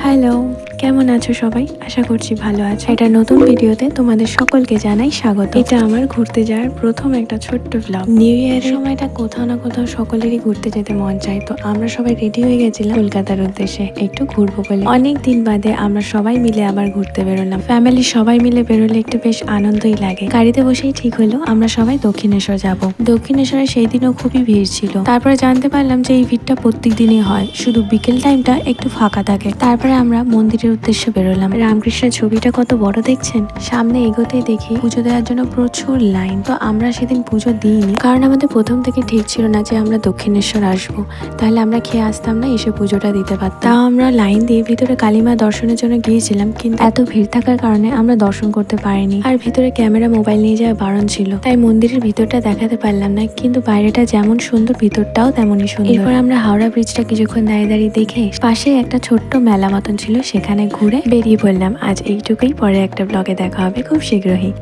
Hello, কেমন আছো সবাই? আশা করছি ভালো আছো। এটা নতুন ভিডিওতে তোমাদের সকলকে জানাই স্বাগত। এটা আমার ঘুরতে যাওয়ার প্রথম একটা ছোট্ট ব্লগ। নিউ ইয়ারের সময়টা কোথাও না কোথাও সকলেরই ঘুরতে যেতে মন চায়, তো আমরা সবাই রেডি হয়ে গেছিলাম কলকাতার উদ্দেশ্যে একটু ঘুরবো বলে। অনেক দিন বাদে আমরা সবাই মিলে আবার ঘুরতে বেরোলাম। ফ্যামিলি সবাই মিলে বেরোলে একটু বেশ আনন্দই লাগে। গাড়িতে বসেই ঠিক হলো আমরা সবাই দক্ষিণেশ্বর যাব। দক্ষিণেশ্বরে সেই দিনও খুবই ভিড় ছিল। তারপরে জানতে পারলাম যে এই ভিড়টা প্রত্যেক দিনই হয়, শুধু বিকেল টাইমটা একটু ফাঁকা থাকে। তারপরে আমরা মন্দিরের উদ্দেশ্যে বেরোলাম। রামকৃষ্ণের ছবিটা কত বড় দেখছেন। সামনে এগোতেই দেখি পুজো দেওয়ার জন্য প্রচুর লাইন। তো আমরা সেদিন পুজো দিইনি, কারণ আমাদের প্রথম থেকে ঠিক ছিল না যে আমরা দক্ষিণেশ্বর আসবো, তাহলে আমরা খেয়ে আসতাম না, এসে পুজোটা দিতে পারতাম। তাও আমরা লাইন দিয়ে ভিতরে কালীমা দর্শনের জন্য গিয়েছিলাম, কিন্তু এত ভিড় থাকার কারণে আমরা দর্শন করতে পারিনি। আর ভিতরে ক্যামেরা মোবাইল নিয়ে যাওয়া বারণ ছিল, তাই মন্দিরের ভিতরটা দেখাতে পারলাম না, কিন্তু বাইরেটা যেমন সুন্দর ভিতরটাও তেমনই সুন্দর। এরপর আমরা হাওড়া ব্রিজটা কিছুক্ষণ দাঁড়িয়ে দেখে পাশে একটা ছোট্ট মেলা মতন ছিল, সেখানে ঘুরে বেরিয়ে পড়লাম। আজ এইটুকুই, পরে একটা ব্লগে দেখা হবে খুব শীঘ্রই।